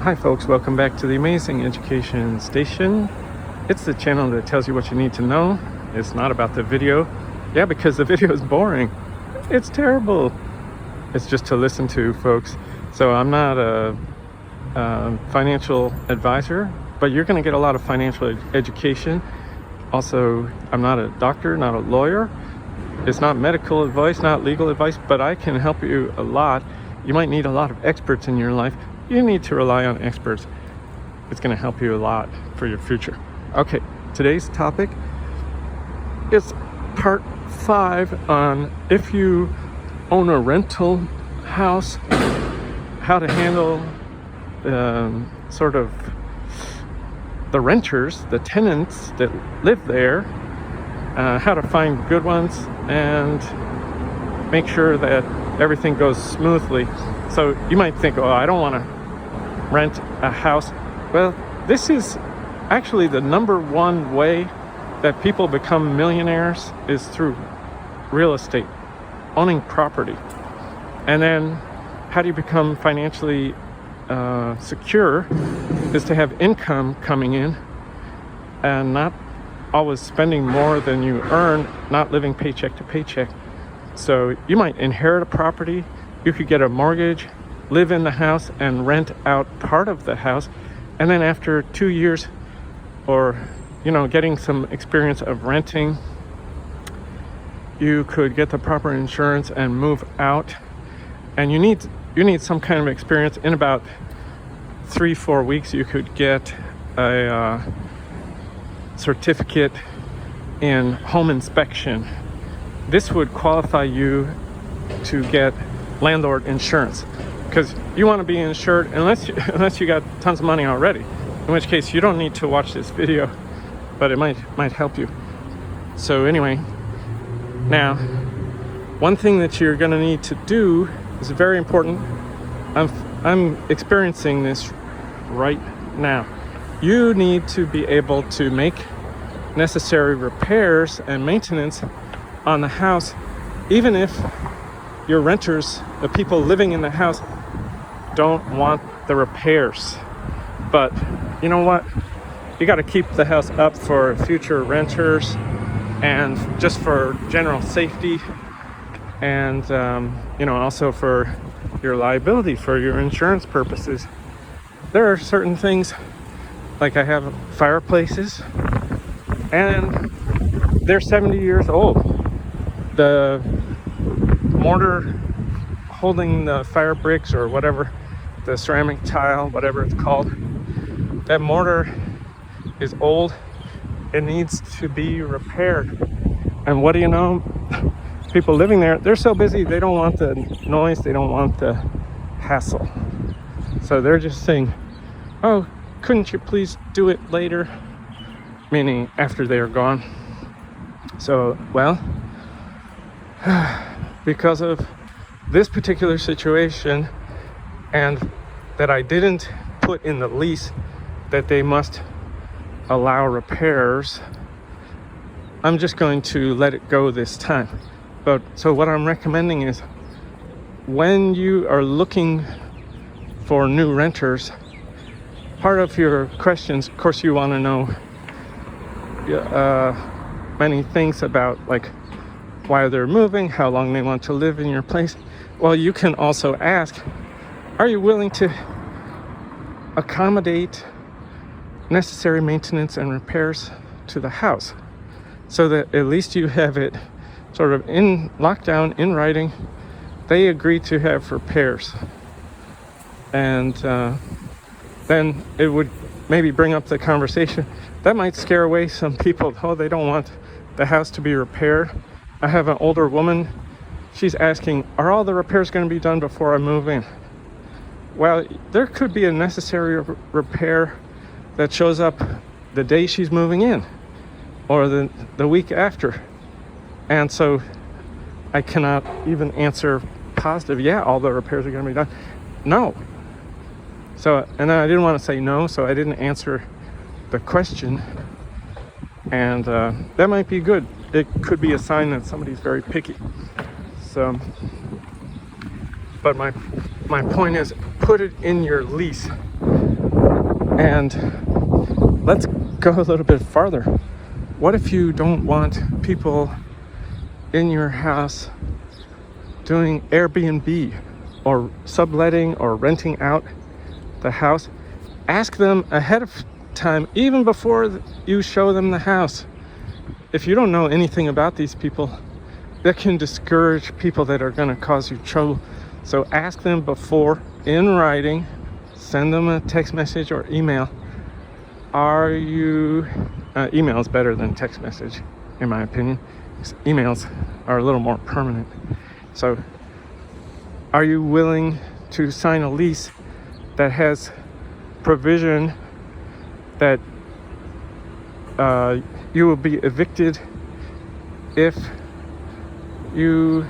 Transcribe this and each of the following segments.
Hi folks, welcome back to the Amazing Education Station. It's the channel that tells you what you need to know. It's not about the video. Yeah, because the video is boring. It's terrible. It's just to listen to, folks. So I'm not a financial advisor, but you're going to get a lot of financial education. Also, I'm not a doctor, not a lawyer. It's not medical advice, not legal advice, but I can help you a lot. You might need a lot of experts in your life. You need to rely on experts. It's going to help you a lot for your future. Okay, today's topic is part 5 on if you own a rental house, how to handle sort of the renters, the tenants that live there, how to find good ones and make sure that everything goes smoothly. So you might think, oh, I don't want to rent a house. Well, this is actually the number one way that people become millionaires is through real estate, owning property. And then how do you become financially secure is to have income coming in and not always spending more than you earn, not living paycheck to paycheck. So you might inherit a property, you could get a mortgage, live in the house and rent out part of the house, and then after 2 years or getting some experience of renting, you could get the proper insurance and move out. And you need some kind of experience. In about 3-4 weeks you could get a certificate in home inspection. This would qualify you to get landlord insurance, because you want to be insured unless you got tons of money already, in which case you don't need to watch this video, but it might help you. So anyway, now one thing that you're going to need to do is very important. I'm experiencing this right now. You need to be able to make necessary repairs and maintenance on the house, even if your renters, the people living in the house, don't want the repairs. But you know what? You got to keep the house up for future renters and just for general safety, and also for your liability, for your insurance purposes. There are certain things, like I have fireplaces and they're 70 years old. The mortar holding the fire bricks or whatever, the ceramic tile, whatever it's called, that mortar is old. It needs to be repaired. And what do you know? People living there, they're so busy, they don't want the noise, they don't want the hassle. So they're just saying, oh, couldn't you please do it later? Meaning after they are gone. So, well, because of this particular situation, and that I didn't put in the lease that they must allow repairs, I'm just going to let it go this time. But so what I'm recommending is, when you are looking for new renters, part of your questions, of course, you want to know many things about, like, why they're moving, how long they want to live in your place. Well, you can also ask, are you willing to accommodate necessary maintenance and repairs to the house, so that at least you have it sort of in lockdown, in writing. They agree to have repairs, and then it would maybe bring up the conversation. That might scare away some people. Oh, they don't want the house to be repaired. I have an older woman. She's asking, are all the repairs going to be done before I move in? Well, there could be a necessary repair that shows up the day she's moving in or the week after. And so I cannot even answer positive, yeah, all the repairs are going to be done. No. So, and then I didn't want to say no, so I didn't answer the question. And that might be good. It could be a sign that somebody's very picky. So, but my point is, put it in your lease And let's go a little bit farther. What if you don't want people in your house doing Airbnb or subletting or renting out the house? Ask them ahead of time, even before you show them the house. If you don't know anything about these people, that can discourage people that are going to cause you trouble. So ask them before in writing, send them a text message or email. Are you, email is better than text message, in my opinion. Emails are a little more permanent. So, are you willing to sign a lease that has provision that you will be evicted if you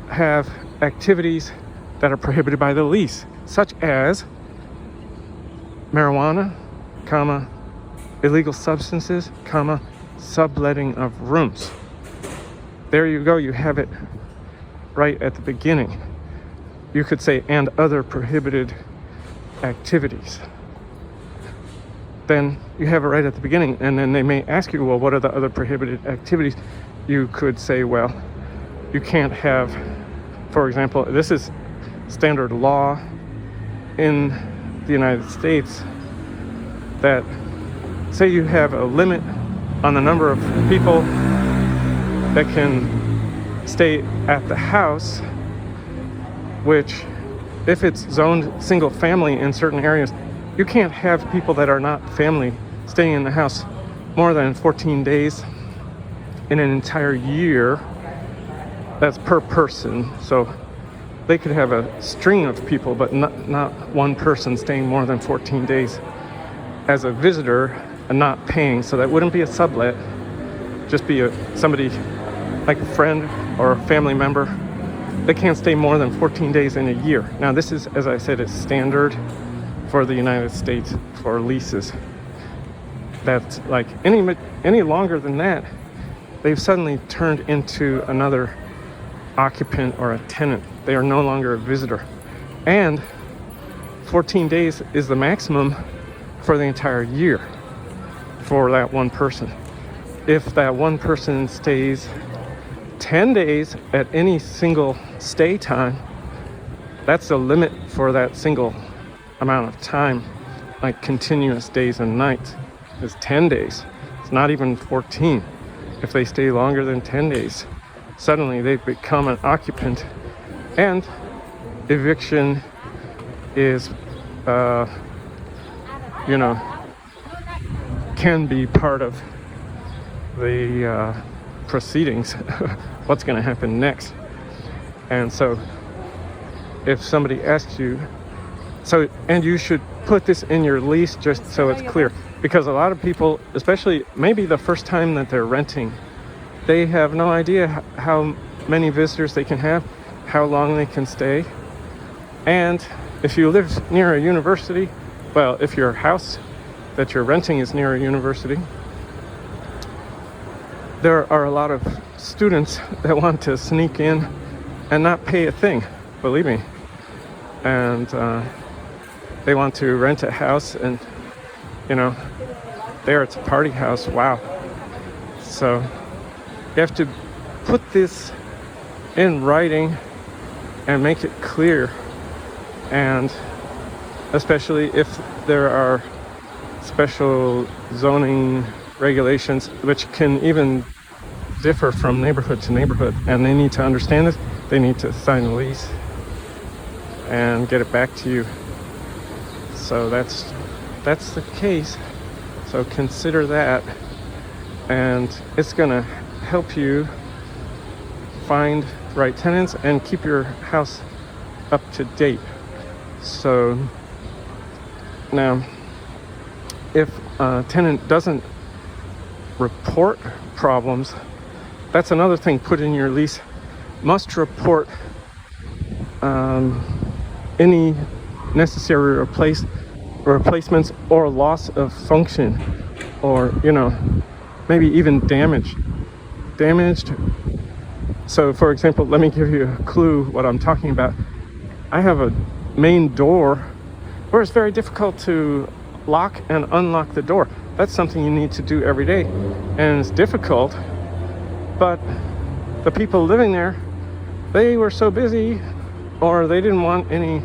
have activities that are prohibited by the lease, such as marijuana, comma, illegal substances, comma, subletting of rooms? There you go, you have it right at the beginning. You could say, and other prohibited activities. Then you have it right at the beginning, and then they may ask you, well, what are the other prohibited activities? You could say, well, you can't have, for example, this is standard law in the United States, that say you have a limit on the number of people that can stay at the house, which if it's zoned single family in certain areas, you can't have people that are not family staying in the house more than 14 days in an entire year. That's per person. So they could have a string of people, but not one person staying more than 14 days as a visitor and not paying. So that wouldn't be a sublet, just be somebody like a friend or a family member. They can't stay more than 14 days in a year. Now this is, as I said, it's standard for the United States for leases. That's like any longer than that, they've suddenly turned into another occupant or a tenant. They are no longer a visitor. And 14 days is the maximum for the entire year for that one person. If that one person stays 10 days at any single stay time, that's the limit for that single amount of time, like continuous days and nights, is 10 days. It's not even 14. If they stay longer than 10 days, suddenly they've become an occupant, and eviction is, can be part of the proceedings. What's going to happen next? And so if somebody asks you, and you should put this in your lease just so it's clear, because a lot of people, especially maybe the first time that they're renting, they have no idea how many visitors they can have, how long they can stay. And if you live near a university, well, if your house that you're renting is near a university, there are a lot of students that want to sneak in and not pay a thing, believe me. And they want to rent a house, and there it's a party house. Wow. So you have to put this in writing and make it clear, and especially if there are special zoning regulations, which can even differ from neighborhood to neighborhood, and they need to understand this. They need to sign a lease and get it back to you. So that's the case. So consider that, and it's gonna help you find the right tenants and keep your house up to date. So now, if a tenant doesn't report problems, that's another thing put in your lease. Must report any necessary replacements or loss of function, or maybe even damaged. So for example, let me give you a clue what I'm talking about. I have a main door Or it's very difficult to lock and unlock the door. That's something you need to do every day. And it's difficult, but the people living there, they were so busy, or they didn't want any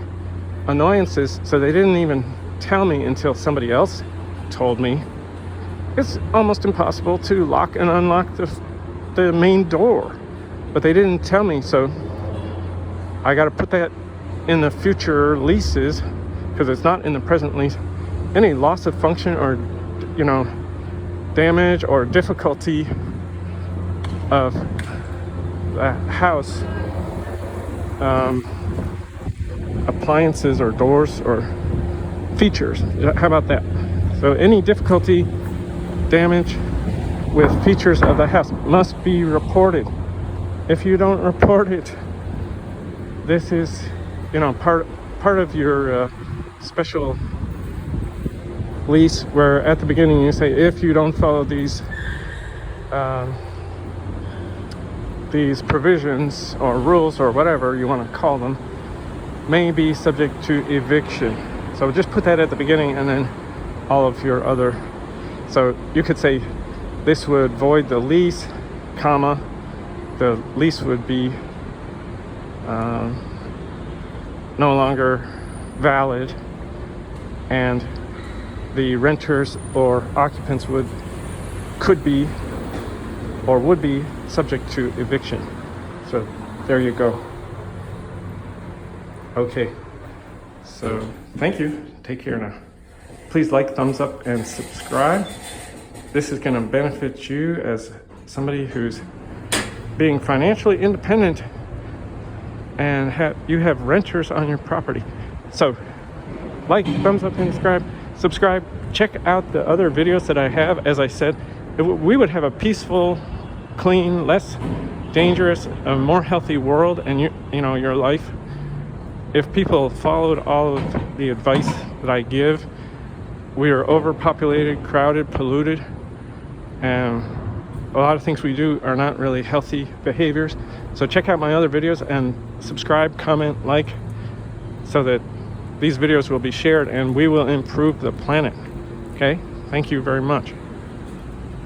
annoyances, so they didn't even tell me until somebody else told me. It's almost impossible to lock and unlock the main door, but they didn't tell me, so I got to put that in the future leases, because it's not in the present lease. Any loss of function or, you know, damage or difficulty of the house, appliances or doors or features. How about that? So any difficulty, damage with features of the house must be reported. If you don't report it, this is, you know, part of your special lease, where at the beginning you say, if you don't follow these provisions or rules or whatever you want to call them, may be subject to eviction. So just put that at the beginning, and then all of your other. So you could say this would void the lease, comma, the lease would be no longer valid, and the renters or occupants could be or would be subject to eviction. So there you go. Okay, so thank you. Take care now. Please like, thumbs up, and subscribe. This is going to benefit you as somebody who's being financially independent, and you have renters on your property. So like, thumbs up, and subscribe. Check out the other videos that I have. As I said, we would have a peaceful, clean, less dangerous, a more healthy world, and you know, your life, if people followed all of the advice that I give. We are overpopulated, crowded, polluted, and a lot of things we do are not really healthy behaviors. So check out my other videos and subscribe, comment, like, so that these videos will be shared and we will improve the planet. Okay? Thank you very much.